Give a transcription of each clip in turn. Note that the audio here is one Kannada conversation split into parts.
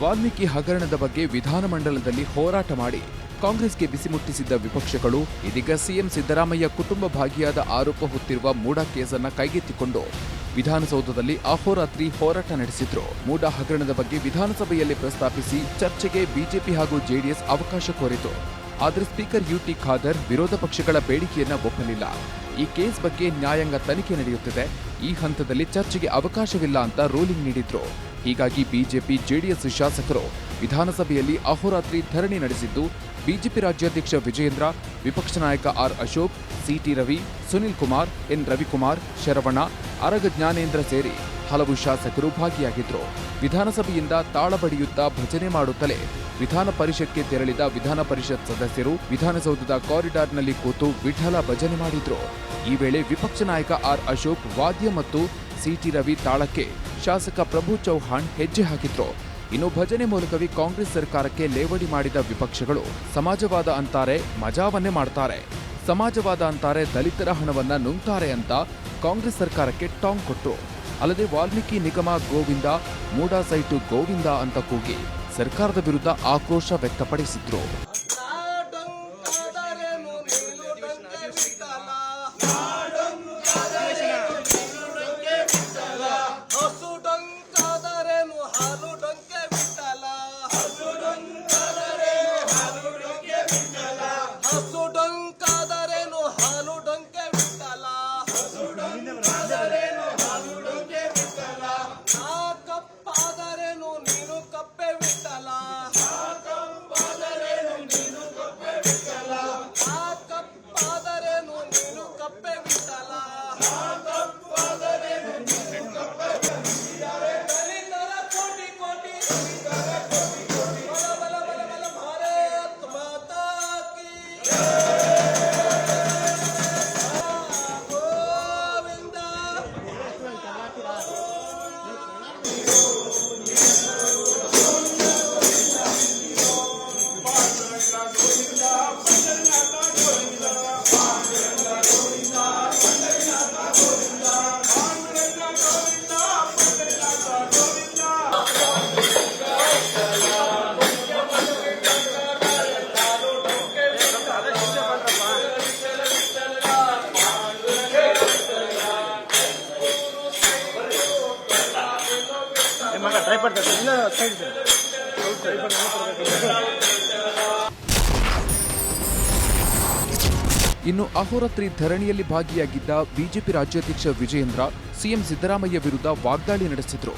ವಾಲ್ಮೀಕಿ ಹಗರಣದ ಬಗ್ಗೆ ವಿಧಾನಮಂಡಲದಲ್ಲಿ ಹೋರಾಟ ಮಾಡಿ ಕಾಂಗ್ರೆಸ್ಗೆ ಬಿಸಿ ಮುಟ್ಟಿಸಿದ್ದ ವಿಪಕ್ಷಗಳು ಇದೀಗ ಸಿಎಂ ಸಿದ್ದರಾಮಯ್ಯ ಕುಟುಂಬ ಭಾಗಿಯಾದ ಆರೋಪ ಹೊತ್ತಿರುವ ಮೂಡಾ ಕೇಸನ್ನ ಕೈಗೆತ್ತಿಕೊಂಡು ವಿಧಾನಸೌಧದಲ್ಲಿ ಅಹೋರಾತ್ರಿ ಹೋರಾಟ ನಡೆಸಿದ್ರು. ಮೂಡಾ ಹಗರಣದ ಬಗ್ಗೆ ವಿಧಾನಸಭೆಯಲ್ಲಿ ಪ್ರಸ್ತಾಪಿಸಿ ಚರ್ಚೆಗೆ ಬಿಜೆಪಿ ಹಾಗೂ ಜೆಡಿಎಸ್ ಅವಕಾಶ ಕೋರಿತು. ಆದರೆ ಸ್ಪೀಕರ್ ಯುಟಿ ಖಾದರ್ ವಿರೋಧ ಪಕ್ಷಗಳ ಬೇಡಿಕೆಯನ್ನ ಒಪ್ಪಲಿಲ್ಲ. ಈ ಕೇಸ್ ಬಗ್ಗೆ ನ್ಯಾಯಾಂಗ ತನಿಖೆ ನಡೆಯುತ್ತಿದೆ, ಈ ಹಂತದಲ್ಲಿ ಚರ್ಚೆಗೆ ಅವಕಾಶವಿಲ್ಲ ಅಂತ ರೂಲಿಂಗ್ ನೀಡಿದ್ರು. ಹೀಗಾಗಿ ಬಿಜೆಪಿ ಜೆಡಿಎಸ್ ಶಾಸಕರು ವಿಧಾನಸಭೆಯಲ್ಲಿ ಅಹೋರಾತ್ರಿ ಧರಣಿ ನಡೆಸಿದ್ದು, ಬಿಜೆಪಿ ರಾಜ್ಯಾಧ್ಯಕ್ಷ ವಿಜಯೇಂದ್ರ, ವಿಪಕ್ಷ ನಾಯಕ R Ashok, C T Ravi, Sunil Kumar, N Ravikumar, Sharavana, Araga Jnanendra ಸೇರಿ ಹಲವು ಶಾಸಕರು ಭಾಗಿಯಾಗಿದ್ರು. ವಿಧಾನಸಭೆಯಿಂದ ತಾಳ ಬಡಿಯುತ್ತಾ ಭಜನೆ ಮಾಡುತ್ತಲೇ ವಿಧಾನ ಪರಿಷತ್ಗೆ ತೆರಳಿದ ವಿಧಾನ ಪರಿಷತ್ ಸದಸ್ಯರು ವಿಧಾನಸೌಧದ ಕಾರಿಡಾರ್ನಲ್ಲಿ ಕೂತು ವಿಠಲ ಭಜನೆ ಮಾಡಿದ್ರು. ಈ ವೇಳೆ ವಿಪಕ್ಷ ನಾಯಕ ಆರ್ ಅಶೋಕ್ ವಾದ್ಯ ಮತ್ತು ಸಿಟಿ ರವಿ ತಾಳಕ್ಕೆ ಶಾಸಕ ಪ್ರಭು ಚೌಹಾಣ್ ಹೆಜ್ಜೆ ಹಾಕಿದ್ರು. ಇನ್ನು ಭಜನೆ ಮೂಲಕವೇ ಕಾಂಗ್ರೆಸ್ ಸರ್ಕಾರಕ್ಕೆ ಲೇವಡಿ ಮಾಡಿದ ವಿಪಕ್ಷಗಳು ಸಮಾಜವಾದ ಅಂತಾರೆ, ಮಜಾವನ್ನೇ ಮಾಡ್ತಾರೆ, ಸಮಾಜವಾದ ಅಂತಾರೆ, ದಲಿತರ ಹಣವನ್ನ ನುಂಗ್ತಾರೆ ಅಂತ ಕಾಂಗ್ರೆಸ್ ಸರ್ಕಾರಕ್ಕೆ ಟಾಂಗ್ ಕೊಟ್ರು. ಅಲ್ಲದೆ ವಾಲ್ಮೀಕಿ ನಿಗಮ ಗೋವಿಂದ, ಮೂಡಾ ಸೈಟು ಗೋವಿಂದ ಅಂತ ಕೂಗಿ ಸರ್ಕಾರದ ವಿರುದ್ಧ ಆಕ್ರೋಶ ವ್ಯಕ್ತಪಡಿಸಿದ್ರು. ಇನ್ನು ಅಹೋರಾತ್ರಿ ಧರಣಿಯಲ್ಲಿ ಭಾಗಿಯಾಗಿದ್ದ ಬಿಜೆಪಿ ರಾಜ್ಯಾಧ್ಯಕ್ಷ ವಿಜಯೇಂದ್ರ ಸಿಎಂ ಸಿದ್ದರಾಮಯ್ಯ ವಿರುದ್ಧ ವಾಗ್ದಾಳಿ ನಡೆಸಿದ್ರು.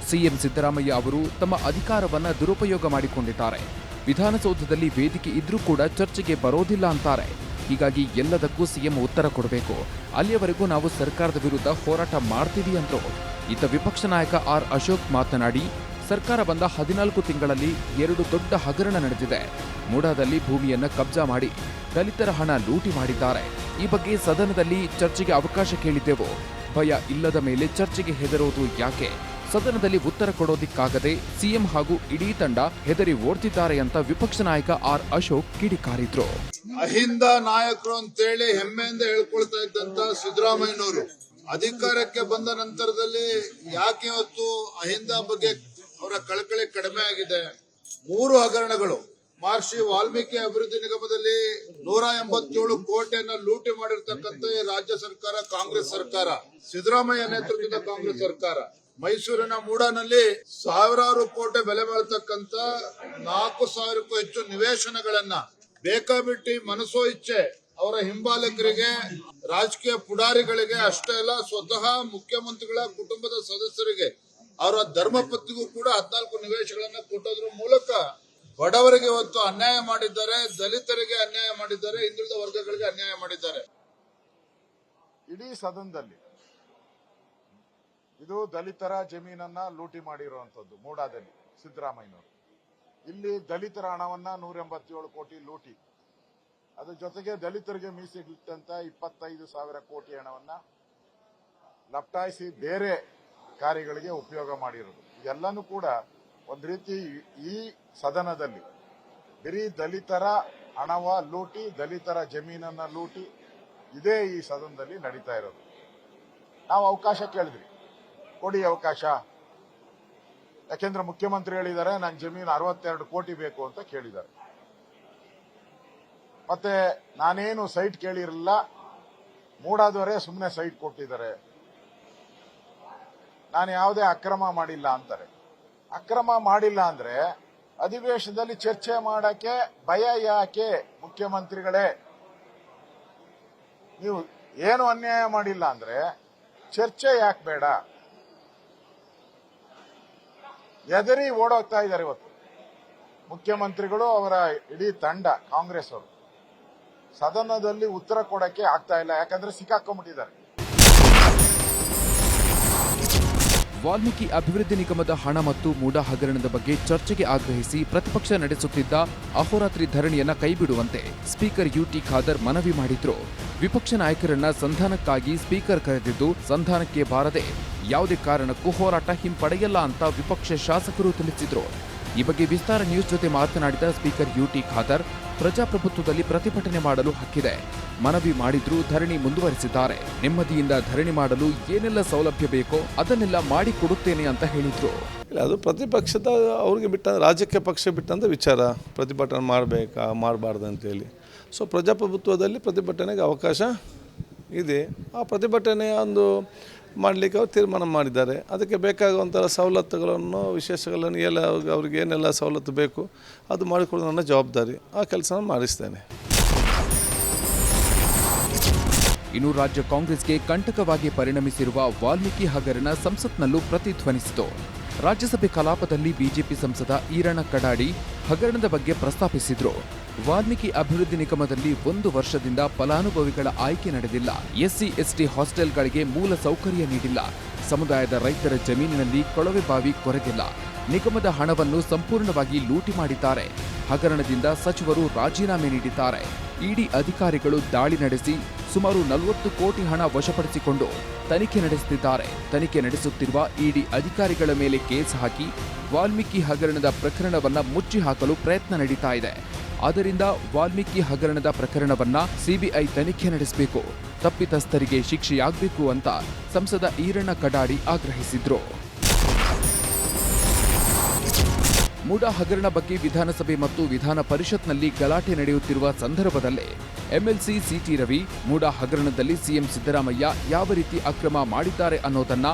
ಸಿಎಂ ಸಿದ್ದರಾಮಯ್ಯ ಅವರು ತಮ್ಮ ಅಧಿಕಾರವನ್ನ ದುರುಪಯೋಗ ಮಾಡಿಕೊಂಡಿದ್ದಾರೆ, ವಿಧಾನಸೌಧದಲ್ಲಿ ವೇದಿಕೆ ಇದ್ರೂ ಕೂಡ ಚರ್ಚೆಗೆ ಬರೋದಿಲ್ಲ ಅಂತಾರೆ. ಹೀಗಾಗಿ ಎಲ್ಲದಕ್ಕೂ ಸಿಎಂ ಉತ್ತರ ಕೊಡಬೇಕು, ಅಲ್ಲಿಯವರೆಗೂ ನಾವು ಸರ್ಕಾರದ ವಿರುದ್ಧ ಹೋರಾಟ ಮಾಡ್ತೀವಿ ಅಂದ್ರು. ಇತ್ತ ವಿಪಕ್ಷ ನಾಯಕ ಆರ್ ಅಶೋಕ್ ಮಾತನಾಡಿ, ಸರ್ಕಾರ ಬಂದ 14 ತಿಂಗಳಲ್ಲಿ 2 ದೊಡ್ಡ ಹಗರಣ ನಡೆದಿದೆ. ಮೂಡಾದಲ್ಲಿ ಭೂಮಿಯನ್ನ ಕಬ್ಜಾ ಮಾಡಿ ದಲಿತರ ಹಣ ಲೂಟಿ ಮಾಡಿದ್ದಾರೆ. ಈ ಬಗ್ಗೆ ಸದನದಲ್ಲಿ ಚರ್ಚೆಗೆ ಅವಕಾಶ ಕೇಳಿದ್ದೆವು. ಭಯ ಇಲ್ಲದ ಮೇಲೆ ಚರ್ಚೆಗೆ ಹೆದರೋದು ಯಾಕೆ? ಸದನದಲ್ಲಿ ಉತ್ತರ ಕೊಡೋದಿಕ್ಕಾಗದೆ ಸಿಎಂ ಹಾಗೂ ಇಡೀ ತಂಡ ಹೆದರಿ ಓಡ್ತಿದ್ದಾರೆ ಅಂತ ವಿಪಕ್ಷ ನಾಯಕ ಆರ್ ಅಶೋಕ್ ಕಿಡಿಕಾರಿದ್ರು. ಅಹಿಂದ ನಾಯಕರು ಅಂತೇಳಿ ಹೆಮ್ಮೆಯಿಂದ ಹೇಳ್ಕೊಳ್ತಾ ಇದ್ದಂತ ಸಿದ್ದರಾಮಯ್ಯನವರು ಅಧಿಕಾರಕ್ಕೆ ಬಂದ ನಂತರದಲ್ಲಿ ಯಾಕೆ ಇವತ್ತು ಅಹಿಂದ ಬಗ್ಗೆ ಅವರ ಕಳಕಳಿ ಕಡಿಮೆ ಆಗಿದೆ? 3 ಹಗರಣಗಳು, ಮಹರ್ಷಿ ವಾಲ್ಮೀಕಿ ಅಭಿವೃದ್ಧಿ ನಿಗಮದಲ್ಲಿ 187 ಕೋಟಿಯನ್ನ ಲೂಟಿ ಮಾಡಿರ್ತಕ್ಕಂಥ ರಾಜ್ಯ ಸರ್ಕಾರ, ಕಾಂಗ್ರೆಸ್ ಸರ್ಕಾರ, ಸಿದ್ದರಾಮಯ್ಯ ನೇತೃತ್ವದ ಕಾಂಗ್ರೆಸ್ ಸರ್ಕಾರ. ಮೈಸೂರಿನ ಮೂಡಾನಲ್ಲಿ ಸಾವಿರಾರು ಕೋಟಿ ಬೆಲೆ ಬಾಳ್ತಕ್ಕಂತ 4,000ಕ್ಕೂ ಹೆಚ್ಚು ನಿವೇಶನಗಳನ್ನ ಬೇಕಾಬಿಟ್ಟಿ ಮನಸೋ ಇಚ್ಛೆ ಅವರ ಹಿಂಬಾಲಕರಿಗೆ, ರಾಜಕೀಯ ಪುಡಾರಿಗಳಿಗೆ ಅಷ್ಟೇ ಅಲ್ಲ, ಸ್ವತಃ ಮುಖ್ಯಮಂತ್ರಿಗಳ ಕುಟುಂಬದ ಸದಸ್ಯರಿಗೆ, ಅವರ ಧರ್ಮಪತ್ನಿಗೂ ಕೂಡ 14 ನಿವೇಶನಗಳನ್ನ ಕೊಟ್ಟೋದ್ರ ಮೂಲಕ ಬಡವರಿಗೆ ಇವತ್ತು ಅನ್ಯಾಯ ಮಾಡಿದ್ದಾರೆ, ದಲಿತರಿಗೆ ಅನ್ಯಾಯ ಮಾಡಿದ್ದಾರೆ, ಹಿಂದುಳಿದ ವರ್ಗಗಳಿಗೆ ಅನ್ಯಾಯ ಮಾಡಿದ್ದಾರೆ. ಇಡೀ ಸದನದಲ್ಲಿ ಇದು ದಲಿತರ ಜಮೀನನ್ನ ಲೂಟಿ ಮಾಡಿರುವಂತದ್ದು ಮೂಡಾದಲ್ಲಿ ಸಿದ್ದರಾಮಯ್ಯನವರು. ಇಲ್ಲಿ ದಲಿತರ ಹಣವನ್ನ 187 ಕೋಟಿ ಲೂಟಿ, ಅದ್ರ ಜೊತೆಗೆ ದಲಿತರಿಗೆ ಮೀಸಲಿಟ್ಟಂತ 25,000 ಕೋಟಿ ಹಣವನ್ನ ಲಪ್ಟಾಯಿಸಿ ಬೇರೆ ಕಾರ್ಯಗಳಿಗೆ ಉಪಯೋಗ ಮಾಡಿರೋದು. ಇದೆಲ್ಲನೂ ಕೂಡ ಒಂದ್ ರೀತಿ ಈ ಸದನದಲ್ಲಿ ಬರೀ ದಲಿತರ ಹಣವ ಲೂಟಿ, ದಲಿತರ ಜಮೀನನ್ನ ಲೂಟಿ, ಇದೇ ಈ ಸದನದಲ್ಲಿ ನಡೀತಾ ಇರೋದು. ನಾವು ಅವಕಾಶ ಕೇಳಿದ್ರಿ, ಕೊಡಿ ಅವಕಾಶ. ಯಾಕೆಂದ್ರೆ ಮುಖ್ಯಮಂತ್ರಿ ಹೇಳಿದ್ದಾರೆ ನನ್ನ ಜಮೀನು 62 ಕೋಟಿ ಬೇಕು ಅಂತ ಕೇಳಿದ್ದಾರೆ. ಮತ್ತೆ ನಾನೇನು ಸೈಟ್ ಕೇಳಿರಲಿಲ್ಲ, ಮೂಡಾದವರೇ ಸುಮ್ಮನೆ ಸೈಟ್ ಕೊಟ್ಟಿದ್ದಾರೆ, ನಾನು ಯಾವುದೇ ಅಕ್ರಮ ಮಾಡಿಲ್ಲ ಅಂತಾರೆ. ಅಕ್ರಮ ಮಾಡಿಲ್ಲ ಅಂದ್ರೆ ಅಧಿವೇಶನದಲ್ಲಿ ಚರ್ಚೆ ಮಾಡಕ್ಕೆ ಭಯ ಯಾಕೆ? ಮುಖ್ಯಮಂತ್ರಿಗಳೇ, ನೀವು ಏನು ಅನ್ಯಾಯ ಮಾಡಿಲ್ಲ ಅಂದ್ರೆ ಚರ್ಚೆ ಯಾಕೆ ಬೇಡ? ಎದರಿ ಓಡೋಗ್ತಾ ಇದ್ದಾರೆ ಇವತ್ತು ಮುಖ್ಯಮಂತ್ರಿಗಳು, ಅವರ ಇಡೀ ತಂಡ, ಕಾಂಗ್ರೆಸ್ ಅವರು. ಸದನದಲ್ಲಿ ಉತ್ತರ ಕೊಡಕ್ಕೆ ಆಗ್ತಾ ಇಲ್ಲ, ಯಾಕಂದ್ರೆ ಸಿಕ್ಕಾಕೊಂಡ್ಬಿಟ್ಟಿದ್ದಾರೆ. ವಾಲ್ಮೀಕಿ ಅಭಿವೃದ್ಧಿ ನಿಗಮದ ಹಣ ಮತ್ತು ಮೂಡಾ ಹಗರಣದ ಬಗ್ಗೆ ಚರ್ಚೆಗೆ ಆಗ್ರಹಿಸಿ ಪ್ರತಿಪಕ್ಷ ನಡೆಸುತ್ತಿದ್ದ ಅಹೋರಾತ್ರಿ ಧರಣಿಯನ್ನ ಕೈಬಿಡುವಂತೆ ಸ್ಪೀಕರ್ ಯುಟಿ ಖಾದರ್ ಮನವಿ ಮಾಡಿದ್ರು. ವಿಪಕ್ಷ ನಾಯಕರನ್ನ ಸಂಧಾನಕ್ಕಾಗಿ ಸ್ಪೀಕರ್ ಕರೆದಿದ್ದು ಸಂಧಾನಕ್ಕೆ ಬಾರದೆ ಯಾವುದೇ ಕಾರಣಕ್ಕೂ ಹೋರಾಟ ಹಿಂಪಡೆಯಲ್ಲ ಅಂತ ವಿಪಕ್ಷ ಶಾಸಕರು ತಿಳಿಸಿದ್ರು. ಈ ಬಗ್ಗೆ ವಿಸ್ತಾರ ನ್ಯೂಸ್ ಜೊತೆ ಮಾತನಾಡಿದ ಸ್ಪೀಕರ್ ಯುಟಿ ಖಾದರ್, ಪ್ರಜಾಪ್ರಭುತ್ವದಲ್ಲಿ ಪ್ರತಿಭಟನೆ ಮಾಡಲು ಹಕ್ಕಿದೆ, ಮನವಿ ಮಾಡಿದ್ರೂ ಧರಣಿ ಮುಂದುವರೆಸಿದ್ದಾರೆ. ನೆಮ್ಮದಿಯಿಂದ ಧರಣಿ ಮಾಡಲು ಏನೆಲ್ಲ ಸೌಲಭ್ಯ ಬೇಕೋ ಅದನ್ನೆಲ್ಲ ಮಾಡಿಕೊಡುತ್ತೇನೆ ಅಂತ ಹೇಳಿದ್ರು. ಅದು ಪ್ರತಿಪಕ್ಷದ ಅವ್ರಿಗೆ ಬಿಟ್ಟ, ರಾಜ್ಯಕ್ಕೆ ಪಕ್ಷ ಬಿಟ್ಟಂತ ವಿಚಾರ. ಪ್ರತಿಭಟನೆ ಮಾಡಬೇಕಾ ಮಾಡಬಾರ್ದು ಅಂತೇಳಿ. ಸೊ ಪ್ರಜಾಪ್ರಭುತ್ವದಲ್ಲಿ ಪ್ರತಿಭಟನೆಗೆ ಅವಕಾಶ ಇದೆ. ಆ ಪ್ರತಿಭಟನೆಯ ಒಂದು ಮಾಡಲಿಕ್ಕೆ ಅವರು ತೀರ್ಮಾನ ಮಾಡಿದ್ದಾರೆ. ಅದಕ್ಕೆ ಬೇಕಾಗುವಂಥ ಸವಲತ್ತುಗಳನ್ನು, ವಿಶೇಷಗಳನ್ನು ಎಲ್ಲ ಅವ್ರಿಗೆ ಏನೆಲ್ಲ ಸವಲತ್ತು ಬೇಕು ಅದು ಮಾಡಿಕೊಡೋದು ನನ್ನ ಜವಾಬ್ದಾರಿ. ಆ ಕೆಲಸ ಮಾಡಿಸ್ತೇನೆ. ಇನ್ನು ರಾಜ್ಯ ಕಾಂಗ್ರೆಸ್ಗೆ ಕಂಟಕವಾಗಿ ಪರಿಣಮಿಸಿರುವ ವಾಲ್ಮೀಕಿ ಹಗರಣ ಸಂಸತ್ನಲ್ಲೂ ಪ್ರತಿಧ್ವನಿಸಿತು. ರಾಜ್ಯಸಭೆ ಕಲಾಪದಲ್ಲಿ ಬಿಜೆಪಿ ಸಂಸದ ಈರಣ್ಣ ಕಡಾಡಿ ಹಗರಣದ ಬಗ್ಗೆ ಪ್ರಸ್ತಾಪಿಸಿದ್ರು. ವಾಲ್ಮೀಕಿ ಅಭಿವೃದ್ಧಿ ನಿಗಮದಲ್ಲಿ 1 ವರ್ಷದಿಂದ ಫಲಾನುಭವಿಗಳ ಆಯ್ಕೆ ನಡೆದಿಲ್ಲ, ಎಸ್ಸಿ ಎಸ್ಟಿ ಹಾಸ್ಟೆಲ್ಗಳಿಗೆ ಮೂಲ ಸೌಕರ್ಯ ನೀಡಿಲ್ಲ, ಸಮುದಾಯದ ರೈತರ ಜಮೀನಿನಲ್ಲಿ ಕೊಳವೆ ಬಾವಿ ಕೊರೆದಿಲ್ಲ, ನಿಗಮದ ಹಣವನ್ನು ಸಂಪೂರ್ಣವಾಗಿ ಲೂಟಿ ಮಾಡಿದ್ದಾರೆ. ಹಗರಣದಿಂದ ಸಚಿವರು ರಾಜೀನಾಮೆ ನೀಡಿದ್ದಾರೆ. ಇಡಿ ಅಧಿಕಾರಿಗಳು ದಾಳಿ ನಡೆಸಿ ಸುಮಾರು 40 ಕೋಟಿ ಹಣ ವಶಪಡಿಸಿಕೊಂಡು ತನಿಖೆ ನಡೆಸುತ್ತಿದ್ದಾರೆ. ತನಿಖೆ ನಡೆಸುತ್ತಿರುವ ಇಡಿ ಅಧಿಕಾರಿಗಳ ಮೇಲೆ ಕೇಸ್ ಹಾಕಿ ವಾಲ್ಮೀಕಿ ಹಗರಣದ ಪ್ರಕರಣವನ್ನ ಮುಚ್ಚಿ ಹಾಕಲು ಪ್ರಯತ್ನ ನಡೀತಾ ಇದೆ. ಆದ್ದರಿಂದ ವಾಲ್ಮೀಕಿ ಹಗರಣದ ಪ್ರಕರಣವನ್ನ ಸಿಬಿಐ ತನಿಖೆ ನಡೆಸಬೇಕು, ತಪ್ಪಿತಸ್ಥರಿಗೆ ಶಿಕ್ಷೆಯಾಗಬೇಕು ಅಂತ ಸಂಸದ ಈರಣ್ಣ ಕಡಾಡಿ ಆಗ್ರಹಿಸಿದ್ರು. ಮೂಡಾ ಹಗರಣ ಬಗ್ಗೆ ವಿಧಾನಸಭೆ ಮತ್ತು ವಿಧಾನ ಪರಿಷತ್ನಲ್ಲಿ ಗಲಾಟೆ ನಡೆಯುತ್ತಿರುವ ಸಂದರ್ಭದಲ್ಲೇ ಎಂಎಲ್ಸಿ ಸಿಟಿ ರವಿ ಮೂಡಾ ಹಗರಣದಲ್ಲಿ ಸಿಎಂ ಸಿದ್ದರಾಮಯ್ಯ ಯಾವ ರೀತಿ ಅಕ್ರಮ ಮಾಡಿದ್ದಾರೆ ಅನ್ನೋದನ್ನ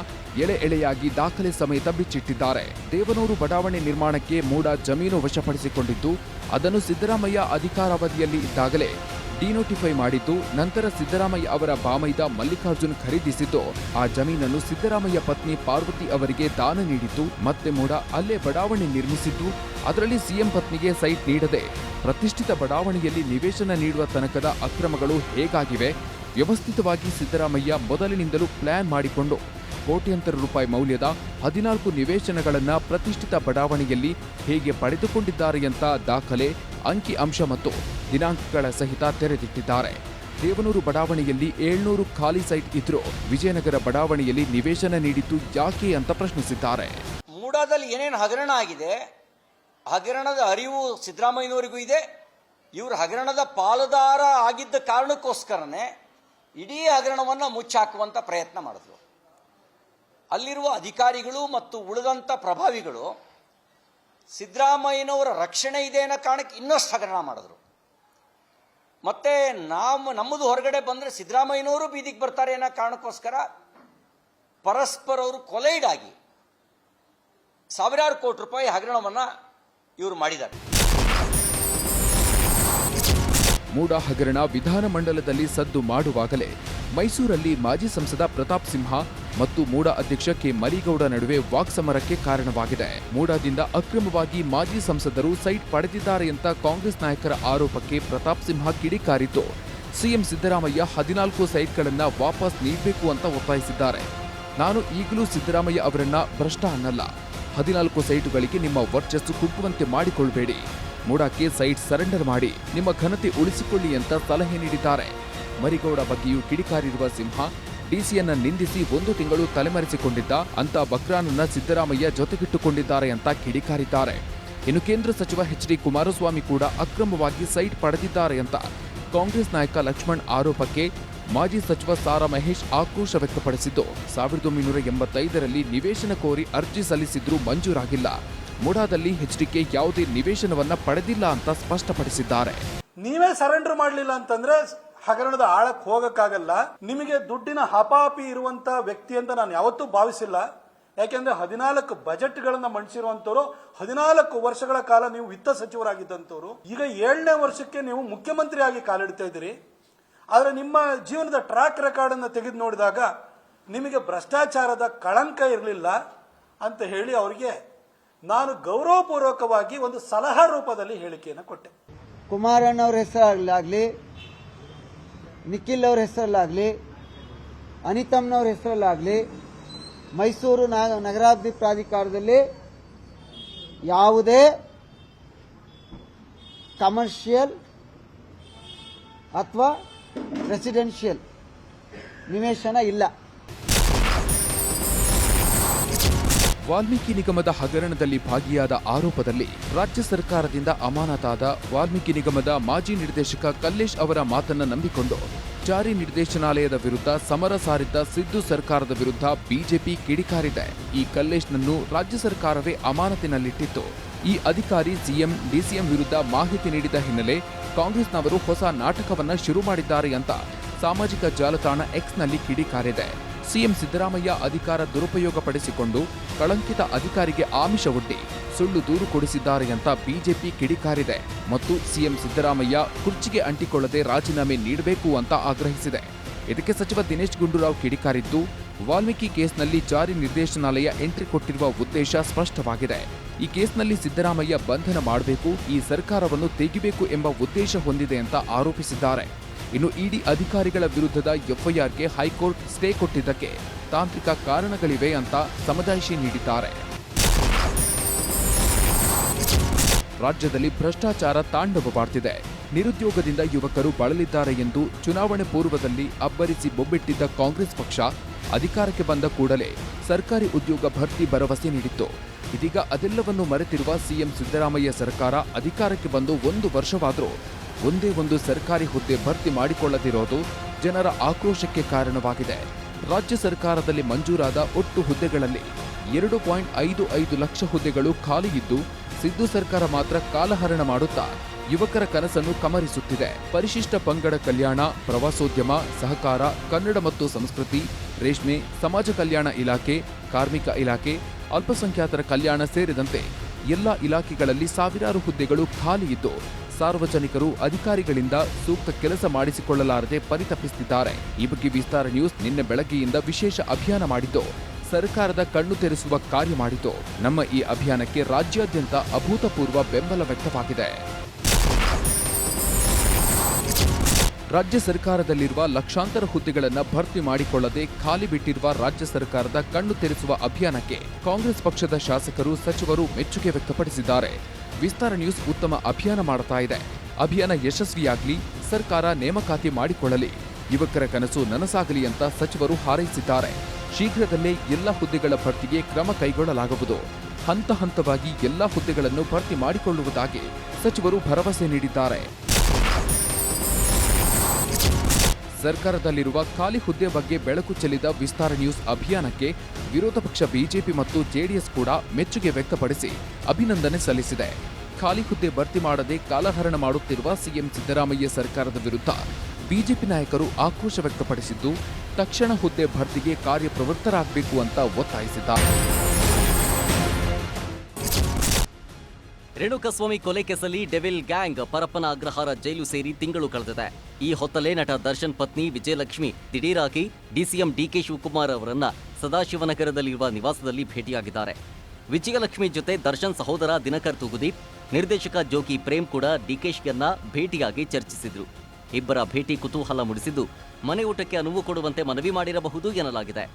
ಎಳೆ ಎಳೆಯಾಗಿ ದಾಖಲೆ ಸಮೇತ ಬಿಚ್ಚಿಟ್ಟಿದ್ದಾರೆ. ದೇವನೂರು ಬಡಾವಣೆ ನಿರ್ಮಾಣಕ್ಕೆ ಮೂಡಾ ಜಮೀನು ವಶಪಡಿಸಿಕೊಂಡಿದ್ದು ಅದನ್ನು ಸಿದ್ದರಾಮಯ್ಯ ಅಧಿಕಾರಾವಧಿಯಲ್ಲಿ ಇದ್ದಾಗಲೇ ಡಿನೋಟಿಫೈ ಮಾಡಿದ್ದು, ನಂತರ ಸಿದ್ದರಾಮಯ್ಯ ಅವರ ಬಾಮೈದ ಮಲ್ಲಿಕಾರ್ಜುನ್ ಖರೀದಿಸಿದ್ದು, ಆ ಜಮೀನನ್ನು ಸಿದ್ದರಾಮಯ್ಯ ಪತ್ನಿ ಪಾರ್ವತಿ ಅವರಿಗೆ ದಾನ ನೀಡಿದ್ದು, ಮತ್ತೆ ಮೂಡಾ ಅಲ್ಲೇ ಬಡಾವಣೆ ನಿರ್ಮಿಸಿದ್ದು, ಅದರಲ್ಲಿ ಸಿಎಂ ಪತ್ನಿಗೆ ಸೈಟ್ ನೀಡದೆ ಪ್ರತಿಷ್ಠಿತ ಬಡಾವಣೆಯಲ್ಲಿ ನಿವೇಶನ ನೀಡುವ ತನಕದ ಅಕ್ರಮಗಳು ಹೇಗಾಗಿವೆ? ವ್ಯವಸ್ಥಿತವಾಗಿ ಸಿದ್ದರಾಮಯ್ಯ ಮೊದಲಿನಿಂದಲೂ ಪ್ಲಾನ್ ಮಾಡಿಕೊಂಡು ಕೋಟ್ಯಂತರ ರೂಪಾಯಿ ಮೌಲ್ಯದ 14 ನಿವೇಶನಗಳನ್ನು ಪ್ರತಿಷ್ಠಿತ ಬಡಾವಣೆಯಲ್ಲಿ ಹೇಗೆ ಪಡೆದುಕೊಂಡಿದ್ದಾರೆ ಅಂತ ದಾಖಲೆ, ಅಂಕಿ ಅಂಶ ಮತ್ತು ದಿನಾಂಕಗಳ ಸಹಿತ ತೆರೆದಿಟ್ಟಿದ್ದಾರೆ. ದೇವನೂರು ಬಡಾವಣೆಯಲ್ಲಿ 700 ಖಾಲಿ ಸೈಟ್ ಇದ್ರೂ ವಿಜಯನಗರ ಬಡಾವಣೆಯಲ್ಲಿ ನಿವೇಶನ ನೀಡಿದ್ದು ಯಾಕೆ ಅಂತ ಪ್ರಶ್ನಿಸಿದ್ದಾರೆ. ಮೂಡಾದಲ್ಲಿ ಏನೇನು ಹಗರಣ ಆಗಿದೆ, ಹಗರಣದ ಅರಿವು ಸಿದ್ದರಾಮಯ್ಯನವರಿಗೂ ಇದೆ. ಇವರು ಹಗರಣದ ಪಾಲುದಾರ ಆಗಿದ್ದ ಕಾರಣಕ್ಕೋಸ್ಕರನೇ ಇಡೀ ಹಗರಣವನ್ನು ಮುಚ್ಚಾಕುವಂತ ಪ್ರಯತ್ನ ಮಾಡಿದ್ರು. ಅಲ್ಲಿರುವ ಅಧಿಕಾರಿಗಳು ಮತ್ತು ಉಳಿದಂಥ ಪ್ರಭಾವಿಗಳು ಸಿದ್ದರಾಮಯ್ಯನವರ ರಕ್ಷಣೆ ಇದೆ ಅನ್ನೋ ಕಾರಣಕ್ಕೆ ಇನ್ನಷ್ಟು ಹಗರಣ ಮಾಡಿದ್ರು. ಮತ್ತೆ ನಮ್ಮದು ಹೊರಗಡೆ ಬಂದರೆ ಸಿದ್ದರಾಮಯ್ಯನವರು ಬೀದಿಗೆ ಬರ್ತಾರೆ ಅನ್ನೋ ಕಾರಣಕ್ಕೋಸ್ಕರ ಪರಸ್ಪರ ಅವರು ಕೊಲೈಡ್ ಆಗಿ ಸಾವಿರಾರು ಕೋಟಿ ರೂಪಾಯಿ ಹಗರಣವನ್ನು ಇವರು ಮಾಡಿದ್ದಾರೆ. ಮೂಡಾ ಹಗರಣ ವಿಧಾನಮಂಡಲದಲ್ಲಿ ಸದ್ದು ಮಾಡುವಾಗಲೇ ಮೈಸೂರಲ್ಲಿ ಮಾಜಿ ಸಂಸದ ಪ್ರತಾಪ್ ಸಿಂಹ ಮತ್ತು ಮೂಡಾ ಅಧ್ಯಕ್ಷ ಕೆ ಮರಿಗೌಡ ನಡುವೆ ವಾಕ್ಸಮರಕ್ಕೆ ಕಾರಣವಾಗಿದೆ. ಮೂಡಾದಿಂದ ಅಕ್ರಮವಾಗಿ ಮಾಜಿ ಸಂಸದರು ಸೈಟ್ ಪಡೆದಿದ್ದಾರೆ ಅಂತ ಕಾಂಗ್ರೆಸ್ ನಾಯಕರ ಆರೋಪಕ್ಕೆ ಪ್ರತಾಪ್ ಸಿಂಹ ಕಿಡಿಕಾರಿದ್ದು, ಸಿಎಂ ಸಿದ್ದರಾಮಯ್ಯ 14 ಸೈಟ್ಗಳನ್ನು ವಾಪಸ್ ನೀಡಬೇಕು ಅಂತ ಒತ್ತಾಯಿಸಿದ್ದಾರೆ. ನಾನು ಈಗಲೂ ಸಿದ್ದರಾಮಯ್ಯ ಅವರನ್ನ ಭ್ರಷ್ಟ ಅನ್ನಲ್ಲ, 14 ಸೈಟುಗಳಿಗೆ ನಿಮ್ಮ ವರ್ಚಸ್ಸು ಕುಗ್ಗುವಂತೆ ಮಾಡಿಕೊಳ್ಳಬೇಡಿ, ಮೂಡಾಕ್ಕೆ ಸೈಟ್ ಸರೆಂಡರ್ ಮಾಡಿ ನಿಮ್ಮ ಘನತೆ ಉಳಿಸಿಕೊಳ್ಳಿ ಅಂತ ಸಲಹೆ ನೀಡಿದ್ದಾರೆ. ಮರಿಗೌಡ ಬಗ್ಗೆಯೂ ಕಿಡಿಕಾರಿರುವ ಸಿಂಹ ಡಿಸಿಯನ್ನ ನಿಂದಿಸಿ 1 ತಿಂಗಳು ತಲೆಮರೆಸಿಕೊಂಡಿದ್ದ ಅಂತ ಬಕ್ರಾನನ್ನ ಸಿದ್ದರಾಮಯ್ಯ ಜೊತೆಗಿಟ್ಟುಕೊಂಡಿದ್ದಾರೆ ಅಂತ ಕಿಡಿಕಾರಿದ್ದಾರೆ. ಇನ್ನು ಕೇಂದ್ರ ಸಚಿವ ಎಚ್ ಡಿ ಕುಮಾರಸ್ವಾಮಿ ಕೂಡ ಅಕ್ರಮವಾಗಿ ಸೈಟ್ ಪಡೆದಿದ್ದಾರೆ ಅಂತ ಕಾಂಗ್ರೆಸ್ ನಾಯಕ ಲಕ್ಷ್ಮಣ್ ಆರೋಪಕ್ಕೆ ಮಾಜಿ ಸಚಿವ ಸಾರಾ ಮಹೇಶ್ ಆಕ್ರೋಶ ವ್ಯಕ್ತಪಡಿಸಿದ್ದು 1985ರಲ್ಲಿ ನಿವೇಶನ ಕೋರಿ ಅರ್ಜಿ ಸಲ್ಲಿಸಿದ್ರೂ ಮಂಜೂರಾಗಿಲ್ಲ. ಮುಡಾದಲ್ಲಿ ಎಚ್ಡಿಕೆ ಯಾವುದೇ ನಿವೇಶನವನ್ನ ಪಡೆದಿಲ್ಲ ಅಂತ ಸ್ಪಷ್ಟಪಡಿಸಿದ್ದಾರೆ. ನೀವೇ ಸರೆಂಡರ್ ಮಾಡಲಿಲ್ಲ ಅಂತಂದ್ರೆ ಹಗರಣದ ಆಳಕ್ಕೆ ಹೋಗಕ್ಕಾಗಲ್ಲ. ನಿಮಗೆ ದುಡ್ಡಿನ ಹಪಾಪಿ ಇರುವಂತ ವ್ಯಕ್ತಿ ಅಂತ ನಾನು ಯಾವತ್ತೂ ಭಾವಿಸಿಲ್ಲ. ಯಾಕೆಂದ್ರೆ 14 ಬಜೆಟ್ಗಳನ್ನ ಮಂಡಿಸಿರುವಂತವ್ರು, 14 ವರ್ಷಗಳ ಕಾಲ ನೀವು ವಿತ್ತ ಸಚಿವರಾಗಿದ್ದಂತವ್ರು, ಈಗ 7ನೇ ವರ್ಷಕ್ಕೆ ನೀವು ಮುಖ್ಯಮಂತ್ರಿ ಆಗಿ ಕಾಲಿಡ್ತಾ ಇದ್ದೀರಿ. ಆದ್ರೆ ನಿಮ್ಮ ಜೀವನದ ಟ್ರ್ಯಾಕ್ ರೆಕಾರ್ಡ್ ಅನ್ನು ತೆಗೆದು ನೋಡಿದಾಗ ನಿಮಗೆ ಭ್ರಷ್ಟಾಚಾರದ ಕಳಂಕ ಇರಲಿಲ್ಲ ಅಂತ ಹೇಳಿ ಅವರಿಗೆ ನಾನು ಗೌರವಪೂರ್ವಕವಾಗಿ ಒಂದು ಸಲಹಾ ರೂಪದಲ್ಲಿ ಹೇಳಿಕೆಯನ್ನು ಕೊಟ್ಟೆ. ಕುಮಾರಣ್ಣ ಅವ್ರ ಹೆಸರಲ್ಲಾಗಲಿ, ನಿಖಿಲ್ ಅವ್ರ ಹೆಸರಲ್ಲಾಗಲಿ, ಅನಿತಮ್ನವ್ರ ಹೆಸರಲ್ಲಾಗಲಿ ಮೈಸೂರು ನಗರಾಭಿವೃದ್ಧಿ ಪ್ರಾಧಿಕಾರದಲ್ಲಿ ಯಾವುದೇ ಕಮರ್ಷಿಯಲ್ ಅಥವಾ ರೆಸಿಡೆನ್ಷಿಯಲ್ ನಿವೇಶನ ಇಲ್ಲ. ವಾಲ್ಮೀಕಿ ನಿಗಮದ ಹಗರಣದಲ್ಲಿ ಭಾಗಿಯಾದ ಆರೋಪದಲ್ಲಿ ರಾಜ್ಯ ಸರ್ಕಾರದಿಂದ ಅಮಾನತಾದ ವಾಲ್ಮೀಕಿ ನಿಗಮದ ಮಾಜಿ ನಿರ್ದೇಶಕ ಕಲ್ಲೇಶ್ ಅವರ ಮಾತನ್ನ ನಂಬಿಕೊಂಡು ಜಾರಿ ನಿರ್ದೇಶನಾಲಯದ ವಿರುದ್ಧ ಸಮರ ಸಾರಿದ್ದ ಸಿದ್ದು ಸರ್ಕಾರದ ವಿರುದ್ಧ ಬಿಜೆಪಿ ಕಿಡಿಕಾರಿದೆ. ಈ ಕಲ್ಲೇಶ್ನನ್ನು ರಾಜ್ಯ ಸರ್ಕಾರವೇ ಅಮಾನತಿನಲ್ಲಿಟ್ಟಿತ್ತು. ಈ ಅಧಿಕಾರಿ ಸಿಎಂ, ಡಿಸಿಎಂ ವಿರುದ್ಧ ಮಾಹಿತಿ ನೀಡಿದ ಹಿನ್ನೆಲೆ ಕಾಂಗ್ರೆಸ್ನವರು ಹೊಸ ನಾಟಕವನ್ನ ಶುರು ಮಾಡಿದ್ದಾರೆ ಅಂತ ಸಾಮಾಜಿಕ ಜಾಲತಾಣ ಎಕ್ಸ್ನಲ್ಲಿ ಕಿಡಿಕಾರಿದೆ. ಸಿಎಂ ಸಿದ್ದರಾಮಯ್ಯ ಅಧಿಕಾರ ದುರುಪಯೋಗ ಪಡಿಸಿಕೊಂಡು ಕಳಂಕಿತ ಅಧಿಕಾರಿಗೆ ಆಮಿಷವೊಡ್ಡಿ ಸುಳ್ಳು ದೂರು ಕೊಡಿಸಿದ್ದಾರೆ ಅಂತ ಬಿಜೆಪಿ ಕಿಡಿಕಾರಿದೆ ಮತ್ತು ಸಿಎಂ ಸಿದ್ದರಾಮಯ್ಯ ಕುರ್ಚಿಗೆ ಅಂಟಿಕೊಳ್ಳದೆ ರಾಜೀನಾಮೆ ನೀಡಬೇಕು ಅಂತ ಆಗ್ರಹಿಸಿದೆ. ಇದಕ್ಕೆ ಸಚಿವ ದಿನೇಶ್ ಗುಂಡೂರಾವ್ ಕಿಡಿಕಾರಿದ್ದು, ವಾಲ್ಮೀಕಿ ಕೇಸ್ನಲ್ಲಿ ಜಾರಿ ನಿರ್ದೇಶನಾಲಯ ಎಂಟ್ರಿ ಕೊಟ್ಟಿರುವ ಉದ್ದೇಶ ಸ್ಪಷ್ಟವಾಗಿದೆ. ಈ ಕೇಸ್ನಲ್ಲಿ ಸಿದ್ದರಾಮಯ್ಯ ಬಂಧನ ಮಾಡಬೇಕು, ಈ ಸರ್ಕಾರವನ್ನು ತೆಗಿಬೇಕು ಎಂಬ ಉದ್ದೇಶ ಹೊಂದಿದೆ ಅಂತ ಆರೋಪಿಸಿದ್ದಾರೆ. ಇನ್ನು ಇಡಿ ಅಧಿಕಾರಿಗಳ ವಿರುದ್ಧದ ಎಫ್ಐಆರ್ಗೆ ಹೈಕೋರ್ಟ್ ಸ್ಟೇ ಕೊಟ್ಟಿದ್ದಕ್ಕೆ ತಾಂತ್ರಿಕ ಕಾರಣಗಳಿವೆ ಅಂತ ಸಮಜಾಯಿಷಿ ನೀಡಿದ್ದಾರೆ. ರಾಜ್ಯದಲ್ಲಿ ಭ್ರಷ್ಟಾಚಾರ ತಾಂಡವವಾಡ್ತಿದೆ. ನಿರುದ್ಯೋಗದಿಂದ ಯುವಕರು ಬಳಲಿದ್ದಾರೆ ಎಂದು ಚುನಾವಣೆ ಪೂರ್ವದಲ್ಲಿ ಅಬ್ಬರಿಸಿ ಬೊಬ್ಬಿಟ್ಟಿದ್ದ ಕಾಂಗ್ರೆಸ್ ಪಕ್ಷ ಅಧಿಕಾರಕ್ಕೆ ಬಂದ ಕೂಡಲೇ ಸರ್ಕಾರಿ ಉದ್ಯೋಗ ಭರ್ತಿ ಭರವಸೆ ನೀಡಿತ್ತು. ಇದೀಗ ಅದೆಲ್ಲವನ್ನು ಮರೆತಿರುವ ಸಿಎಂ ಸಿದ್ದರಾಮಯ್ಯ ಸರ್ಕಾರ ಅಧಿಕಾರಕ್ಕೆ ಬಂದು 1 ವರ್ಷವಾದರೂ ಒಂದೇ ಒಂದು ಸರ್ಕಾರಿ ಹುದ್ದೆ ಭರ್ತಿ ಮಾಡಿಕೊಳ್ಳದಿರೋದು ಜನರ ಆಕ್ರೋಶಕ್ಕೆ ಕಾರಣವಾಗಿದೆ. ರಾಜ್ಯ ಸರ್ಕಾರದಲ್ಲಿ ಮಂಜೂರಾದ ಒಟ್ಟು ಹುದ್ದೆಗಳಲ್ಲಿ 2.55 ಲಕ್ಷ ಹುದ್ದೆಗಳು ಖಾಲಿ ಇದ್ದು, ಸಿದ್ದು ಸರ್ಕಾರ ಮಾತ್ರ ಕಾಲಹರಣ ಮಾಡುತ್ತಾ ಯುವಕರ ಕನಸನ್ನು ಕಮರಿಸುತ್ತಿದೆ. ಪರಿಶಿಷ್ಟ ಪಂಗಡ ಕಲ್ಯಾಣ, ಪ್ರವಾಸೋದ್ಯಮ, ಸಹಕಾರ, ಕನ್ನಡ ಮತ್ತು ಸಂಸ್ಕೃತಿ, ರೇಷ್ಮೆ, ಸಮಾಜ ಕಲ್ಯಾಣ ಇಲಾಖೆ, ಕಾರ್ಮಿಕ ಇಲಾಖೆ, ಅಲ್ಪಸಂಖ್ಯಾತರ ಕಲ್ಯಾಣ ಸೇರಿದಂತೆ ಎಲ್ಲ ಇಲಾಖೆಗಳಲ್ಲಿ ಸಾವಿರಾರು ಹುದ್ದೆಗಳು ಖಾಲಿ ಇದ್ದು, ಸಾರ್ವಜನಿಕರು ಅಧಿಕಾರಿಗಳಿಂದ ಸೂಕ್ತ ಕೆಲಸ ಮಾಡಿಸಿಕೊಳ್ಳಲಾರದೆ ಪರಿತಪಿಸುತ್ತಿದ್ದಾರೆ. ಈ ಬಗ್ಗೆ ವಿಸ್ತಾರ ನ್ಯೂಸ್ ನಿನ್ನೆ ಬೆಳಗ್ಗೆಯಿಂದ ವಿಶೇಷ ಅಭಿಯಾನ ಮಾಡಿದ್ದು, ಸರ್ಕಾರದ ಕಣ್ಣು ತೆರೆಸುವ ಕಾರ್ಯ ಮಾಡಿತು. ನಮ್ಮ ಈ ಅಭಿಯಾನಕ್ಕೆ ರಾಜ್ಯಾದ್ಯಂತ ಅಭೂತಪೂರ್ವ ಬೆಂಬಲ ವ್ಯಕ್ತವಾಗಿದೆ. ರಾಜ್ಯ ಸರ್ಕಾರದಲ್ಲಿರುವ ಲಕ್ಷಾಂತರ ಹುದ್ದೆಗಳನ್ನು ಭರ್ತಿ ಮಾಡಿಕೊಳ್ಳದೆ ಖಾಲಿ ಬಿಟ್ಟಿರುವ ರಾಜ್ಯ ಸರ್ಕಾರದ ಕಣ್ಣು ತೆರೆಸುವ ಅಭಿಯಾನಕ್ಕೆ ಕಾಂಗ್ರೆಸ್ ಪಕ್ಷದ ಶಾಸಕರು, ಸಚಿವರು ಮೆಚ್ಚುಗೆ ವ್ಯಕ್ತಪಡಿಸಿದ್ದಾರೆ. ವಿಸ್ತಾರ ನ್ಯೂಸ್ ಉತ್ತಮ ಅಭಿಯಾನ ಮಾಡ್ತಾ ಇದೆ. ಅಭಿಯಾನ ಯಶಸ್ವಿಯಾಗಲಿ, ಸರ್ಕಾರ ನೇಮಕಾತಿ ಮಾಡಿಕೊಳ್ಳಲಿ, ಯುವಕರ ಕನಸು ನನಸಾಗಲಿ ಅಂತ ಸಚಿವರು ಹಾರೈಸಿದ್ದಾರೆ. ಶೀಘ್ರದಲ್ಲೇ ಎಲ್ಲ ಹುದ್ದೆಗಳ ಭರ್ತಿಗೆ ಕ್ರಮ ಕೈಗೊಳ್ಳಲಾಗುವುದು. ಹಂತ ಹಂತವಾಗಿ ಎಲ್ಲ ಹುದ್ದೆಗಳನ್ನು ಭರ್ತಿ ಮಾಡಿಕೊಳ್ಳುವುದಾಗಿ ಸಚಿವರು ಭರವಸೆ ನೀಡಿದ್ದಾರೆ. ಸರ್ಕಾರದಲ್ಲಿರುವ ಖಾಲಿ ಹುದ್ದೆ ಬಗ್ಗೆ ಬೆಳಕು ಚೆಲ್ಲಿದ ವಿಸ್ತಾರ ನ್ಯೂಸ್ ಅಭಿಯಾನಕ್ಕೆ ವಿರೋಧ ಪಕ್ಷ ಬಿಜೆಪಿ ಮತ್ತು ಜೆಡಿಎಸ್ ಕೂಡ ಮೆಚ್ಚುಗೆ ವ್ಯಕ್ತಪಡಿಸಿ ಅಭಿನಂದನೆ ಸಲ್ಲಿಸಿದೆ. ಖಾಲಿ ಹುದ್ದೆ ಭರ್ತಿ ಮಾಡದೆ ಕಾಲಹರಣ ಮಾಡುತ್ತಿರುವ ಸಿಎಂ ಸಿದ್ದರಾಮಯ್ಯ ಸರ್ಕಾರದ ವಿರುದ್ಧ ಬಿಜೆಪಿ ನಾಯಕರು ಆಕ್ರೋಶ ವ್ಯಕ್ತಪಡಿಸಿದ್ದು, ತಕ್ಷಣ ಹುದ್ದೆ ಭರ್ತಿಗೆ ಕಾರ್ಯಪ್ರವೃತ್ತರಾಗಬೇಕು ಅಂತ ಒತ್ತಾಯಿಸಿದ್ದಾರೆ. ರೇಣುಕಸ್ವಾಮಿ ಕೊಲೆ ಕೇಸಲ್ಲಿ ಡೆವಿಲ್ ಗ್ಯಾಂಗ್ ಪರಪ್ಪನ ಅಗ್ರಹಾರ ಜೈಲು ಸೇರಿ ತಿಂಗಳು ಕಳೆದಿದೆ. ಈ ಹೊತ್ತಲೇ ನಟ ದರ್ಶನ್ ಪತ್ನಿ ವಿಜಯಲಕ್ಷ್ಮಿ ದಿಢೀರಾಗಿ ಡಿಸಿಎಂ ಡಿಕೆ ಶಿವಕುಮಾರ್ ಅವರನ್ನ ಸದಾಶಿವನಗರದಲ್ಲಿರುವ ನಿವಾಸದಲ್ಲಿ ಭೇಟಿಯಾಗಿದ್ದಾರೆ. ವಿಜಯಲಕ್ಷ್ಮಿ ಜೊತೆ ದರ್ಶನ್ ಸಹೋದರ ದಿನಕರ್ ತೂಗುದೀಪ್, ನಿರ್ದೇಶಕ ಜೋಗಿ ಪ್ರೇಮ್ ಕೂಡ ಡಿಕೆಶಿಯನ್ನ ಭೇಟಿಯಾಗಿ ಚರ್ಚಿಸಿದ್ರು. ಇಬ್ಬರ ಭೇಟಿ ಕುತೂಹಲ ಮೂಡಿಸಿದ್ದು, ಮನೆ ಊಟಕ್ಕೆ ಅನುವು ಕೊಡುವಂತೆ ಮನವಿ ಮಾಡಿರಬಹುದು ಎನ್ನಲಾಗಿದೆ.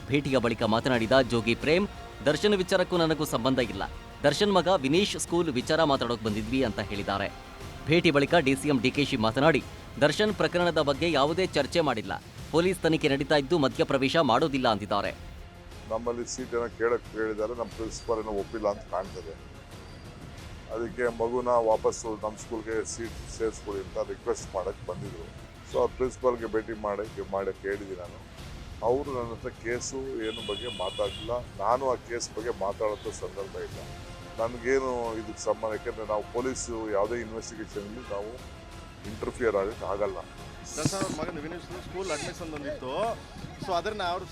ಭೇಟಿಯ ಬಳಿಕ ಮಾತನಾಡಿದ ಜೋಗಿ ಪ್ರೇಮ್, ದರ್ಶನ್ ವಿಚಾರಕ್ಕೂ ನನಗೂ ಸಂಬಂಧ ಇಲ್ಲ, ದರ್ಶನ್ ಮಗ ವಿನೀಶ್ ಸ್ಕೂಲ್ ವಿಚಾರ ಮಾತಾಡೋಕೆ ಬಂದಿದ್ವಿ ಅಂತ ಹೇಳಿದ್ದಾರೆ. ಭೇಟಿ ಬಳಿಕ ಡಿಸಿಎಂ ಡಿಕೆಶಿ ಮಾತನಾಡಿ, ದರ್ಶನ್ ಪ್ರಕರಣದ ಬಗ್ಗೆ ಯಾವುದೇ ಚರ್ಚೆ ಮಾಡಿಲ್ಲ, ಪೊಲೀಸ್ ತನಿಖೆ ನಡೀತಾ ಇದ್ದು ಮಧ್ಯಪ್ರವೇಶ ಮಾಡೋದಿಲ್ಲ ಅಂದಿದ್ದಾರೆ. ನಮ್ಮಲ್ಲಿ ಸೀಟ್ ಏನೋ ಕೇಳಕ್ಕೆ ಹೇಳಿದ್ದಾರೆ, ನಮ್ಮ ಪ್ರಿನ್ಸಿಪಾಲ್ ಏನೋ ಒಪ್ಪಿಲ್ಲ ಅಂತ ಕಾಣ್ತದೆ. ಅದಕ್ಕೆ ಮಗುನ ವಾಪಸ್ಸು ನಮ್ಮ ಸ್ಕೂಲ್ಗೆ ಸೀಟ್ ಸೇರಿಸ್ಕೊಳ್ಳಿ ಅಂತ ರಿಕ್ವೆಸ್ಟ್ ಮಾಡಕ್ಕೆ ಬಂದಿದ್ರು. ಸೊ ಅವ್ರ ಪ್ರಿನ್ಸಿಪಾಲ್ಗೆ ಭೇಟಿ ಮಾಡಿ ಕೇಳಿದ್ದೀನಿ ನಾನು. ಅವರು ನನ್ನ ಹತ್ರ ಕೇಸು ಏನು ಬಗ್ಗೆ ಮಾತಾಡಲಿಲ್ಲ. ನಾನು ಆ ಕೇಸ್ ಬಗ್ಗೆ ಮಾತಾಡೋಂಥ ಸಂದರ್ಭ ಇಲ್ಲ. ನನಗೇನು ಇದಕ್ಕೆ ಸಂಬಂಧ, ಯಾಕೆಂದರೆ ನಾವು ಪೊಲೀಸು ಯಾವುದೇ ಇನ್ವೆಸ್ಟಿಗೇಷನಲ್ಲಿ ನಾವು ಇಂಟರ್ಫಿಯರ್ ಆಗೋಕ್ಕೆ ಆಗಲ್ಲ. ದರ್ಶನ್ ಅವ್ರ ಮಗನ ವಿನೀಶ್ ಸ್ಕೂಲ್ ಅಡ್ಮಿಷನ್ ಒಂದಿತ್ತು. ಸೊ ಅದನ್ನ ಅವ್ರ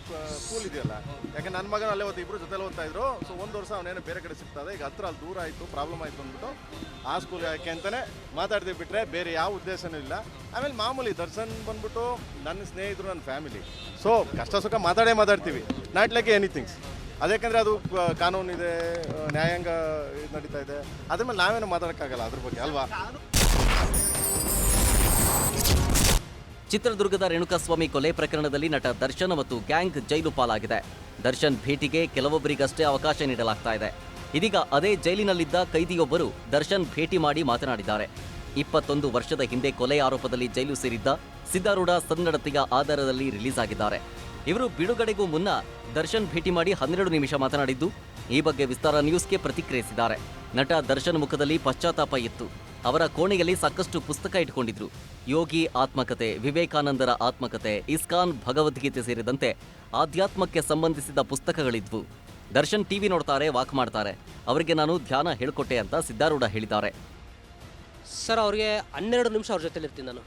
ಸ್ಕೂಲ್ ಇದೆಯಲ್ಲ, ಯಾಕೆ ನನ್ನ ಮಗನ ಅಲ್ಲೇ ಇಬ್ಬರು ಜೊತೆಲಿ ಓದ್ತಾ ಇದ್ರು. ಸೊ 1 ವರ್ಷ ಅವನೇನೋ ಬೇರೆ ಕಡೆ ಸಿಗ್ತದೆ, ಈಗ ಹತ್ರ ಅಲ್ಲಿ ದೂರ ಆಯಿತು, ಪ್ರಾಬ್ಲಮ್ ಆಯಿತು ಅಂದ್ಬಿಟ್ಟು ಆ ಸ್ಕೂಲ್ ಯಾಕೆ ಅಂತಲೇ ಮಾತಾಡ್ತೀವಿ ಬಿಟ್ಟರೆ ಬೇರೆ ಯಾವ ಉದ್ದೇಶನೂ ಇಲ್ಲ. ಆಮೇಲೆ ಮಾಮೂಲಿ ದರ್ಶನ್ ಬಂದ್ಬಿಟ್ಟು ನನ್ನ ಸ್ನೇಹಿತರು, ನನ್ನ ಫ್ಯಾಮಿಲಿ. ಸೊ ಕಷ್ಟ ಸುಖ ಮಾತಾಡ್ತೀವಿ, ನಾಟ್ ಲೈಕ್ ಎನಿಥಿಂಗ್ಸ್. ಅದಕ್ಕೆಂದರೆ ಅದು ಕಾನೂನು ಇದೆ, ನ್ಯಾಯಾಂಗ ನಡೀತಾ ಇದೆ, ಅದ್ರ ಮೇಲೆ ನಾವೇನು ಮಾತಾಡೋಕ್ಕಾಗಲ್ಲ ಅದ್ರ ಬಗ್ಗೆ ಅಲ್ವಾ. ಚಿತ್ರದುರ್ಗದ ರೇಣುಕಾಸ್ವಾಮಿ ಕೊಲೆ ಪ್ರಕರಣದಲ್ಲಿ ನಟ ದರ್ಶನ್ ಮತ್ತು ಗ್ಯಾಂಗ್ ಜೈಲು ಪಾಲಾಗಿದೆ. ದರ್ಶನ್ ಭೇಟಿಗೆ ಕೆಲವೊಬ್ಬರಿಗಷ್ಟೇ ಅವಕಾಶ ನೀಡಲಾಗ್ತಾ ಇದೆ. ಇದೀಗ ಅದೇ ಜೈಲಿನಲ್ಲಿದ್ದ ಕೈದಿಯೊಬ್ಬರು ದರ್ಶನ್ ಭೇಟಿ ಮಾಡಿ ಮಾತನಾಡಿದ್ದಾರೆ. 21 ವರ್ಷದ ಹಿಂದೆ ಕೊಲೆ ಆರೋಪದಲ್ಲಿ ಜೈಲು ಸೇರಿದ್ದ ಸಿದ್ದಾರೂಢ ಸನ್ನಡತೆಯ ಆಧಾರದಲ್ಲಿ ರಿಲೀಸ್ ಆಗಿದ್ದಾರೆ. ಇವರು ಬಿಡುಗಡೆಗೂ ಮುನ್ನ ದರ್ಶನ್ ಭೇಟಿ ಮಾಡಿ 12 ನಿಮಿಷ ಮಾತನಾಡಿದ್ದು, ಈ ಬಗ್ಗೆ ವಿಸ್ತಾರ ನ್ಯೂಸ್ಗೆ ಪ್ರತಿಕ್ರಿಯಿಸಿದ್ದಾರೆ. ನಟ ದರ್ಶನ್ ಮುಖದಲ್ಲಿ ಪಶ್ಚಾತ್ತಾಪ ಇತ್ತು. ಅವರ ಕೋಣೆಯಲ್ಲಿ ಸಾಕಷ್ಟು ಪುಸ್ತಕ ಇಟ್ಕೊಂಡಿದ್ರು. ಯೋಗಿ ಆತ್ಮಕತೆ, ವಿವೇಕಾನಂದರ ಆತ್ಮಕತೆ, ಇಸ್ಕಾನ್, ಭಗವದ್ಗೀತೆ ಸೇರಿದಂತೆ ಆಧ್ಯಾತ್ಮಕ್ಕೆ ಸಂಬಂಧಿಸಿದ ಪುಸ್ತಕಗಳಿದ್ವು. ದರ್ಶನ್ ಟಿವಿ ನೋಡ್ತಾರೆ, ವಾಕ್ ಮಾಡ್ತಾರೆ. ಅವರಿಗೆ ನಾನು ಧ್ಯಾನ ಹೇಳ್ಕೊಟ್ಟೆ ಅಂತ ಸಿದ್ದಾರೂಢ ಹೇಳಿದ್ದಾರೆ. ಸರ್, ಅವ್ರಿಗೆ 12 ನಿಮಿಷ ಅವ್ರ ಜೊತೆಲಿ ಇರ್ತೀನಿ ನಾನು.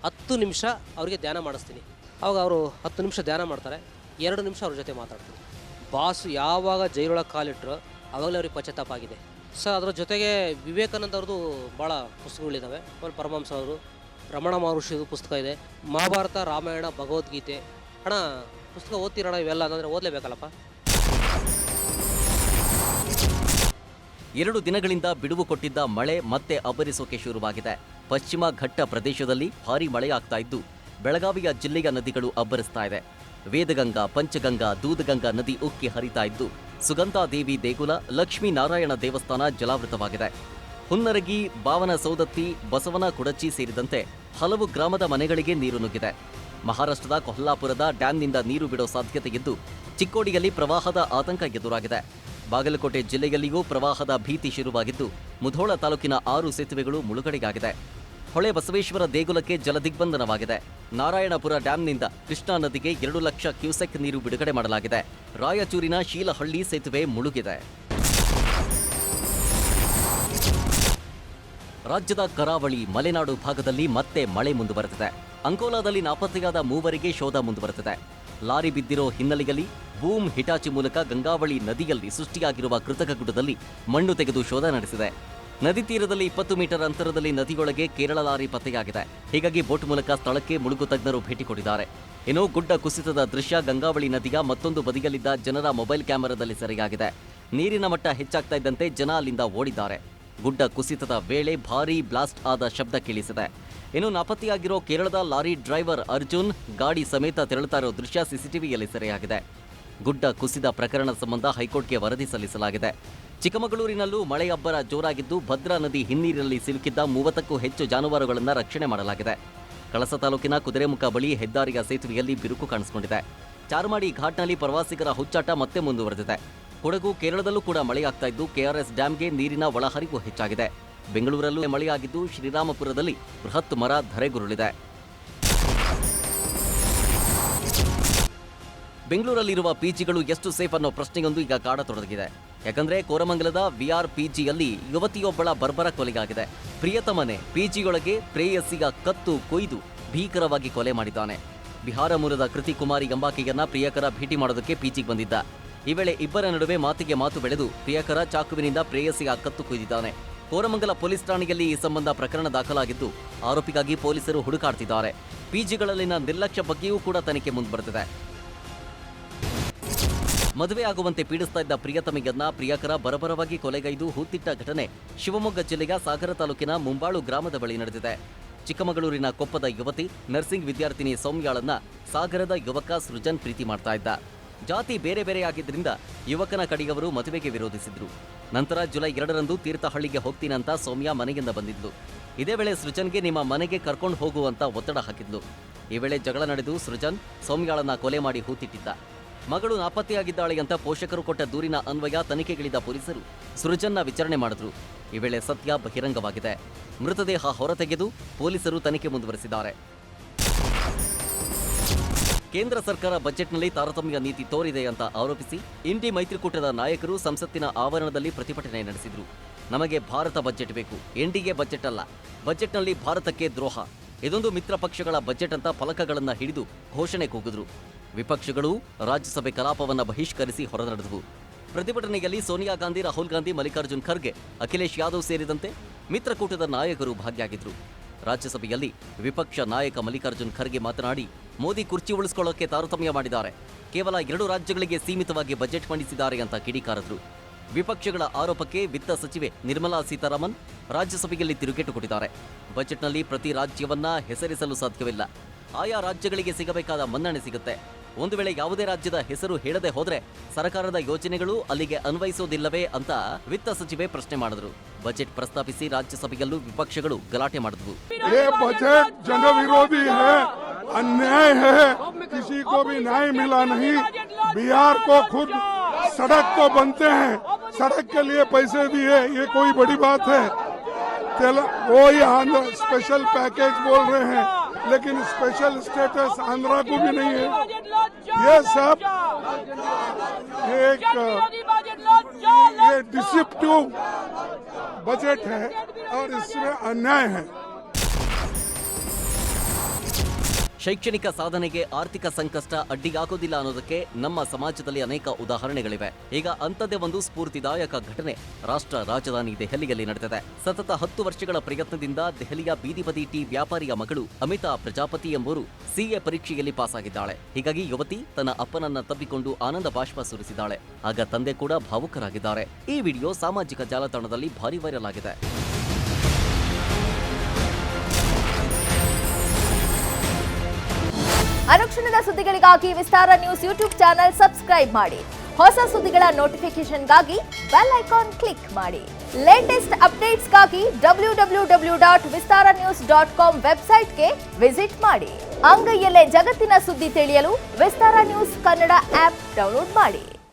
10 ನಿಮಿಷ ಅವ್ರಿಗೆ ಧ್ಯಾನ ಮಾಡಿಸ್ತೀನಿ. ಅವಾಗ ಅವರು 10 ನಿಮಿಷ ಧ್ಯಾನ ಮಾಡ್ತಾರೆ, 2 ನಿಮಿಷ ಅವ್ರ ಜೊತೆ ಮಾತಾಡ್ತೀನಿ. ಬಾಸು ಯಾವಾಗ ಜೈಲೊಳಗೆ ಕಾಲಿಟ್ಟರು ಆವಾಗಲೇ ಅವ್ರಿಗೆ ಪಶ್ಚಾತ್ತಾಪ ಆಗಿದೆ. ಸರ್, ಅದರ ಜೊತೆಗೆ ವಿವೇಕಾನಂದ ಅವ್ರದ್ದು ಭಾಳ ಪುಸ್ತಕಗಳಿದ್ದಾವೆ. ಆಮೇಲೆ ಪರಮಹಂಸ ಅವರು, ರಮಣ ಮಹರ್ಷಿದು ಪುಸ್ತಕ ಇದೆ, ಮಹಾಭಾರತ, ರಾಮಾಯಣ, ಭಗವದ್ಗೀತೆ. ಅಣ್ಣ, ಪುಸ್ತಕ ಓದ್ತಿರೋಣ, ಇವೆಲ್ಲ ಅಂದರೆ ಓದಲೇಬೇಕಲ್ಲಪ್ಪ. 2 ದಿನಗಳಿಂದ ಬಿಡುವು ಕೊಟ್ಟಿದ್ದ ಮಳೆ ಮತ್ತೆ ಅಬ್ಬರಿಸೋಕೆ ಶುರುವಾಗಿದೆ. ಪಶ್ಚಿಮ ಘಟ್ಟ ಪ್ರದೇಶದಲ್ಲಿ ಭಾರೀ ಮಳೆಯಾಗ್ತಾ ಇದ್ದು, ಬೆಳಗಾವಿಯ ಜಿಲ್ಲೆಯ ನದಿಗಳು ಅಬ್ಬರಿಸ್ತಾ ಇದೆ. ವೇದಗಂಗಾ, ಪಂಚಗಂಗಾ, ದೂದಗಂಗಾ ನದಿ ಉಕ್ಕಿ ಹರಿತಾ ಇದ್ದು, ಸುಗಂಧಾದೇವಿ ದೇಗುಲ, ಲಕ್ಷ್ಮೀನಾರಾಯಣ ದೇವಸ್ಥಾನ ಜಲಾವೃತವಾಗಿದೆ. ಹುನ್ನರಗಿ, ಬಾವನ ಸೌದತ್ತಿ, ಬಸವನ ಕುಡಚಿ ಸೇರಿದಂತೆ ಹಲವು ಗ್ರಾಮದ ಮನೆಗಳಿಗೆ ನೀರು ನುಗ್ಗಿದೆ. ಮಹಾರಾಷ್ಟ್ರದ ಕೊಲ್ಹಾಪುರದ ಡ್ಯಾಂನಿಂದ ನೀರು ಬಿಡೋ ಸಾಧ್ಯತೆ ಇದ್ದು, ಚಿಕ್ಕೋಡಿಯಲ್ಲಿ ಪ್ರವಾಹದ ಆತಂಕ ಎದುರಾಗಿದೆ. ಬಾಗಲಕೋಟೆ ಜಿಲ್ಲೆಯಲ್ಲಿಯೂ ಪ್ರವಾಹದ ಭೀತಿ ಶುರುವಾಗಿದ್ದು, ಮುಧೋಳ ತಾಲೂಕಿನ 6 ಸೇತುವೆಗಳು ಮುಳುಗಡೆಯಾಗಿದೆ. ಹೊಳೆ ಬಸವೇಶ್ವರ ದೇಗುಲಕ್ಕೆ ಜಲದಿಗ್ಬಂಧನವಾಗಿದೆ. ನಾರಾಯಣಪುರ ಡ್ಯಾಂನಿಂದ ಕೃಷ್ಣಾ ನದಿಗೆ 2 ಲಕ್ಷ ಕ್ಯೂಸೆಕ್ ನೀರು ಬಿಡುಗಡೆ ಮಾಡಲಾಗಿದೆ. ರಾಯಚೂರಿನ ಶೀಲಹಳ್ಳಿ ಸೇತುವೆ ಮುಳುಗಿದೆ. ರಾಜ್ಯದ ಕರಾವಳಿ, ಮಲೆನಾಡು ಭಾಗದಲ್ಲಿ ಮತ್ತೆ ಮಳೆ ಮುಂದುವರೆದಿದೆ. ಅಂಕೋಲಾದಲ್ಲಿ ನಾಪತ್ತೆಯಾದ 3 ಶೋಧ ಮುಂದುವರೆದಿದೆ. ಲಾರಿ ಬಿದ್ದಿರೋ ಹಿನ್ನೆಲೆಯಲ್ಲಿ ಬೂಮ್ ಹಿಟಾಚಿ ಮೂಲಕ ಗಂಗಾವಳಿ ನದಿಯಲ್ಲಿ ಸೃಷ್ಟಿಯಾಗಿರುವ ಕೃತಕ ಗುಡ್ಡದಲ್ಲಿ ಮಣ್ಣು ತೆಗೆದು ಶೋಧ ನಡೆಸಿದೆ. ನದಿ ತೀರದಲ್ಲಿ 20 ಮೀಟರ್ ಅಂತರದಲ್ಲಿ ನದಿಯೊಳಗೆ ಕೇರಳ ಲಾರಿ ಪತ್ತೆಯಾಗಿದೆ. ಹೀಗಾಗಿ ಬೋಟ್ ಮೂಲಕ ಸ್ಥಳಕ್ಕೆ ಮುಳುಗು ತಜ್ಞರು ಭೇಟಿ ಕೊಟ್ಟಿದ್ದಾರೆ. ಇನ್ನು ಗುಡ್ಡ ಕುಸಿತದ ದೃಶ್ಯ ಗಂಗಾವಳಿ ನದಿಯ ಮತ್ತೊಂದು ಬದಿಯಲ್ಲಿದ್ದ ಜನರ ಮೊಬೈಲ್ ಕ್ಯಾಮೆರಾದಲ್ಲಿ ಸೆರೆಯಾಗಿದೆ. ನೀರಿನ ಮಟ್ಟ ಹೆಚ್ಚಾಗ್ತಾ ಇದ್ದಂತೆ ಜನ ಅಲ್ಲಿಂದ ಓಡಿದ್ದಾರೆ. ಗುಡ್ಡ ಕುಸಿತದ ವೇಳೆ ಭಾರೀ ಬ್ಲಾಸ್ಟ್ ಆದ ಶಬ್ದ ಕೇಳಿಸಿದೆ. ಇನ್ನು ನಾಪತ್ತೆಯಾಗಿರೋ ಕೇರಳದ ಲಾರಿ ಡ್ರೈವರ್ ಅರ್ಜುನ್ ಗಾಡಿ ಸಮೇತ ತೆರಳುತ್ತಾ ಇರೋ ದೃಶ್ಯ ಸಿಸಿಟಿವಿಯಲ್ಲಿ ಸೆರೆಯಾಗಿದೆ. ಗುಡ್ಡ ಕುಸಿದ ಪ್ರಕರಣ ಸಂಬಂಧ ಹೈಕೋರ್ಟ್ಗೆ ವರದಿ ಸಲ್ಲಿಸಲಾಗಿದೆ. ಚಿಕ್ಕಮಗಳೂರಿನಲ್ಲೂ ಮಳೆ ಅಬ್ಬರ ಜೋರಾಗಿದ್ದು, ಭದ್ರಾ ನದಿ ಹಿನ್ನೀರಿನಲ್ಲಿ ಸಿಲುಕಿದ್ದ 30ಕ್ಕೂ ಹೆಚ್ಚು ಜಾನುವಾರುಗಳನ್ನು ರಕ್ಷಣೆ ಮಾಡಲಾಗಿದೆ. ಕಳಸ ತಾಲೂಕಿನ ಕುದುರೆಮುಖ ಬಳಿ ಹೆದ್ದಾರಿಯ ಸೇತುವೆಯಲ್ಲಿ ಬಿರುಕು ಕಾಣಿಸಿಕೊಂಡಿದೆ. ಚಾರ್ಮಾಡಿ ಘಾಟ್ನಲ್ಲಿ ಪ್ರವಾಸಿಗರ ಹುಚ್ಚಾಟ ಮತ್ತೆ ಮುಂದುವರೆದಿದೆ. ಕೊಡಗು, ಕೇರಳದಲ್ಲೂ ಕೂಡ ಮಳೆಯಾಗ್ತಾ ಇದ್ದು, ಕೆಆರ್ಎಸ್ ಡ್ಯಾಂಗೆ ನೀರಿನ ಒಳಹರಿವು ಹೆಚ್ಚಾಗಿದೆ. ಬೆಂಗಳೂರಲ್ಲೂ ಮಳೆಯಾಗಿದ್ದು, ಶ್ರೀರಾಮಪುರದಲ್ಲಿ ಬೃಹತ್ ಮರ ಧರೆಗುರುಳಿದೆ. ಬೆಂಗಳೂರಲ್ಲಿರುವ ಪಿಜಿಗಳು ಎಷ್ಟು ಸೇಫ್ ಅನ್ನೋ ಪ್ರಶ್ನೆಯೊಂದು ಈಗ ಕಾಡತೊಡಗಿದೆ. ಯಾಕಂದ್ರೆ ಕೋರಮಂಗಲದ ವಿಆರ್ ಪಿಜಿಯಲ್ಲಿ ಯುವತಿಯೊಬ್ಬಳ ಬರ್ಬರ ಕೊಲೆಯಾಗಿದೆ. ಪ್ರಿಯತಮನೆ ಪಿಜಿಯೊಳಗೆ ಪ್ರೇಯಸಿಯ ಕತ್ತು ಕೊಯ್ದು ಭೀಕರವಾಗಿ ಕೊಲೆ ಮಾಡಿದ್ದಾನೆ. ಬಿಹಾರ ಮೂಲದ ಕೃತಿ ಕುಮಾರಿ ಎಂಬಾಕೆಯನ್ನ ಪ್ರಿಯಕರ ಭೇಟಿ ಮಾಡೋದಕ್ಕೆ ಪಿಜಿಗೆ ಬಂದಿದ್ದ. ಈ ವೇಳೆ ಇಬ್ಬರ ನಡುವೆ ಮಾತಿಗೆ ಮಾತು ಬೆಳೆದು ಪ್ರಿಯಕರ ಚಾಕುವಿನಿಂದ ಪ್ರೇಯಸಿಯ ಕತ್ತು ಕೊಯ್ದಿದ್ದಾನೆ. ಕೋರಮಂಗಲ ಪೊಲೀಸ್ ಠಾಣೆಯಲ್ಲಿ ಈ ಸಂಬಂಧ ಪ್ರಕರಣ ದಾಖಲಾಗಿದ್ದು, ಆರೋಪಿಗಾಗಿ ಪೊಲೀಸರು ಹುಡುಕಾಡ್ತಿದ್ದಾರೆ. ಪಿಜಿಗಳಲ್ಲಿನ ನಿರ್ಲಕ್ಷ್ಯ ಬಗ್ಗೆಯೂ ಕೂಡ ತನಿಖೆ ಮುಂದುವರೆದಿದೆ. ಮದುವೆ ಆಗುವಂತೆ ಪೀಡಿಸ್ತಾ ಇದ್ದ ಪ್ರಿಯತಮೆಯನ್ನ ಪ್ರಿಯಕರ ಬರಬರವಾಗಿ ಕೊಲೆಗೈದು ಹೂತಿಟ್ಟ ಘಟನೆ ಶಿವಮೊಗ್ಗ ಜಿಲ್ಲೆಯ ಸಾಗರ ತಾಲೂಕಿನ ಮುಂಬಾಳು ಗ್ರಾಮದ ಬಳಿ ನಡೆದಿದೆ. ಚಿಕ್ಕಮಗಳೂರಿನ ಕೊಪ್ಪದ ಯುವತಿ ನರ್ಸಿಂಗ್ ವಿದ್ಯಾರ್ಥಿನಿ ಸೌಮ್ಯಾಳನ್ನ ಸಾಗರದ ಯುವಕ ಸೃಜನ್ ಪ್ರೀತಿ ಮಾಡ್ತಾ ಇದ್ದ. ಜಾತಿ ಬೇರೆ ಬೇರೆಯಾಗಿದ್ದರಿಂದ ಯುವಕನ ಕಡೆಯವರು ಮದುವೆಗೆ ವಿರೋಧಿಸಿದ್ರು. ನಂತರ ಜುಲೈ 2ರಂದು ತೀರ್ಥಹಳ್ಳಿಗೆ ಹೋಗ್ತೀನಂತ ಸೌಮ್ಯ ಮನೆಯಿಂದ ಬಂದಿದ್ಲು. ಇದೇ ವೇಳೆ ಸೃಜನ್ಗೆ ನಿಮ್ಮ ಮನೆಗೆ ಕರ್ಕೊಂಡು ಹೋಗುವಂತ ಒತ್ತಡ ಹಾಕಿದ್ಲು. ಈ ವೇಳೆ ಜಗಳ ನಡೆದು ಸೃಜನ್ ಸೌಮ್ಯಾಳನ್ನ ಕೊಲೆ ಮಾಡಿ ಹೂತಿಟ್ಟಿದ್ದ. ಮಗಳು ನಾಪತ್ತೆಯಾಗಿದ್ದಾಳೆ ಅಂತ ಪೋಷಕರು ಕೊಟ್ಟ ದೂರಿನ ಅನ್ವಯ ತನಿಖೆಗಿಳಿದ ಪೊಲೀಸರು ಸೃಜನ್ನ ವಿಚಾರಣೆ ಮಾಡಿದ್ರು. ಈ ವೇಳೆ ಸತ್ಯ ಬಹಿರಂಗವಾಗಿದೆ. ಮೃತದೇಹ ಹೊರತೆಗೆದು ಪೊಲೀಸರು ತನಿಖೆ ಮುಂದುವರೆಸಿದ್ದಾರೆ. ಕೇಂದ್ರ ಸರ್ಕಾರ ಬಜೆಟ್ನಲ್ಲಿ ತಾರತಮ್ಯ ನೀತಿ ತೋರಿದೆ ಅಂತ ಆರೋಪಿಸಿ ಇಂಡಿ ಮೈತ್ರಿಕೂಟದ ನಾಯಕರು ಸಂಸತ್ತಿನ ಆವರಣದಲ್ಲಿ ಪ್ರತಿಭಟನೆ ನಡೆಸಿದರು. ನಮಗೆ ಭಾರತ ಬಜೆಟ್ ಬೇಕು, ಎನ್ಡಿಗೆ ಬಜೆಟ್ ಅಲ್ಲ, ಬಜೆಟ್ನಲ್ಲಿ ಭಾರತಕ್ಕೆ ದ್ರೋಹ, ಇದೊಂದು ಮಿತ್ರ ಪಕ್ಷಗಳ ಬಜೆಟ್ ಅಂತ ಫಲಕಗಳನ್ನು ಹಿಡಿದು ಘೋಷಣೆ ಕೂಗಿದ್ರು. ವಿಪಕ್ಷಗಳು ರಾಜ್ಯಸಭೆ ಕಲಾಪವನ್ನು ಬಹಿಷ್ಕರಿಸಿ ಹೊರನಡೆದವು. ಪ್ರತಿಭಟನೆಯಲ್ಲಿ ಸೋನಿಯಾ ಗಾಂಧಿ, ರಾಹುಲ್ ಗಾಂಧಿ, ಮಲ್ಲಿಕಾರ್ಜುನ್ ಖರ್ಗೆ, ಅಖಿಲೇಶ್ ಯಾದವ್ ಸೇರಿದಂತೆ ಮಿತ್ರಕೂಟದ ನಾಯಕರು ಭಾಗಿಯಾಗಿದ್ರು. ರಾಜ್ಯಸಭೆಯಲ್ಲಿ ವಿಪಕ್ಷ ನಾಯಕ ಮಲ್ಲಿಕಾರ್ಜುನ್ ಖರ್ಗೆ ಮಾತನಾಡಿ, ಮೋದಿ ಕುರ್ಚಿ ಉಳಿಸಿಕೊಳ್ಳೋಕೆ ತಾರತಮ್ಯ ಮಾಡಿದ್ದಾರೆ, ಕೇವಲ 2 ರಾಜ್ಯಗಳಿಗೆ ಸೀಮಿತವಾಗಿ ಬಜೆಟ್ ಮಂಡಿಸಿದ್ದಾರೆ ಅಂತ ಕಿಡಿಕಾರದ್ರು. ವಿಪಕ್ಷಗಳ ಆರೋಪಕ್ಕೆ ವಿತ್ತ ಸಚಿವೆ ನಿರ್ಮಲಾ ಸೀತಾರಾಮನ್ ರಾಜ್ಯಸಭೆಯಲ್ಲಿ ತಿರುಗೇಟು ಕೊಟ್ಟಿದ್ದಾರೆ. ಬಜೆಟ್ನಲ್ಲಿ ಪ್ರತಿ ರಾಜ್ಯವನ್ನ ಹೆಸರಿಸಲು ಸಾಧ್ಯವಿಲ್ಲ, ಆಯಾ ರಾಜ್ಯಗಳಿಗೆ ಸಿಗಬೇಕಾದ ಮನ್ನಣೆ ಸಿಗುತ್ತೆ. ಒಂದು ವೇಳೆ ಯಾವುದೇ ರಾಜ್ಯದ ಹೆಸರು ಹೇಳದೆ ಹೋದ್ರೆ ಸರ್ಕಾರದ ಯೋಜನೆಗಳು ಅಲ್ಲಿಗೆ ಅನ್ವಯಿಸೋದಿಲ್ಲವೇ ಅಂತ ವಿತ್ತ ಸಚಿವೆ ಪ್ರಶ್ನೆ ಮಾಡಿದ್ರು. ಬಜೆಟ್ ಪ್ರಸ್ತಾಪಿಸಿ ರಾಜ್ಯಸಭೆಯಲ್ಲೂ ವಿಪಕ್ಷಗಳು ಗಲಾಟೆ ಮಾಡಿದ್ವು. बजट जन विरोधी है, अन्याय है, किसी को भी न्याय मिला नहीं। बिहार को खुद सड़क तो बनते हैं, सड़क के लिए पैसे दिए, ये कोई बड़ी बात है। वो ही आंध्र स्पेशल पैकेज बोल रहे हैं, लेकिन स्पेशल स्टेटस आंध्रा को भी नहीं है। ये सब ये डिसेप्टिव बजट है और इसमें अन्याय है। ಶೈಕ್ಷಣಿಕ ಸಾಧನೆಗೆ ಆರ್ಥಿಕ ಸಂಕಷ್ಟ ಅಡ್ಡಿಯಾಗೋದಿಲ್ಲ ಅನ್ನೋದಕ್ಕೆ ನಮ್ಮ ಸಮಾಜದಲ್ಲಿ ಅನೇಕ ಉದಾಹರಣೆಗಳಿವೆ. ಈಗ ಅಂಥದ್ದೇ ಒಂದು ಸ್ಫೂರ್ತಿದಾಯಕ ಘಟನೆ ರಾಷ್ಟ್ರ ರಾಜಧಾನಿ ದೆಹಲಿಯಲ್ಲಿ ನಡೆದಿದೆ. ಸತತ 10 ವರ್ಷಗಳ ಪ್ರಯತ್ನದಿಂದ ದೆಹಲಿಯ ಬೀದಿ ಬದಿ ಟೀ ವ್ಯಾಪಾರಿಯ ಮಗಳು ಅಮಿತಾ ಪ್ರಜಾಪತಿ ಎಂಬುವರು ಸಿಎ ಪರೀಕ್ಷೆಯಲ್ಲಿ ಪಾಸಾಗಿದ್ದಾಳೆ. ಹೀಗಾಗಿ ಯುವತಿ ತನ್ನ ಅಪ್ಪನನ್ನ ತಬ್ಬಿಕೊಂಡು ಆನಂದ ಬಾಷ್ಪ ಸುರಿಸಿದ್ದಾಳೆ. ಆಗ ತಂದೆ ಕೂಡ ಭಾವುಕರಾಗಿದ್ದಾರೆ. ಈ ವಿಡಿಯೋ ಸಾಮಾಜಿಕ ಜಾಲತಾಣದಲ್ಲಿ ಭಾರಿ ವೈರಲ್ ಆಗಿದೆ. ಅನುಕ್ಷಣದ ಸುದ್ದಿಗಳಿಗಾಗಿ ವಿಸ್ತಾರ ನ್ಯೂಸ್ ಯೂಟ್ಯೂಬ್ ಚಾನೆಲ್ ಸಬ್ಸ್ಕ್ರೈಬ್ ಮಾಡಿ. ಹೊಸ ಸುದ್ದಿಗಳ ನೋಟಿಫಿಕೇಶನ್ಗಾಗಿ ಬೆಲ್ ಐಕಾನ್ ಕ್ಲಿಕ್ ಮಾಡಿ. ಲೇಟೆಸ್ಟ್ ಅಪ್ಡೇಟ್ಸ್ಗಾಗಿ www.vistaranews.com ವೆಬ್ಸೈಟ್ಗೆ ವಿಸಿಟ್ ಮಾಡಿ. ಅಂಗೈಯಲ್ಲೇ ಜಗತ್ತಿನ ಸುದ್ದಿ ತಿಳಿಯಲು ವಿಸ್ತಾರ ನ್ಯೂಸ್ ಕನ್ನಡ ಆಪ್ ಡೌನ್ಲೋಡ್ ಮಾಡಿ.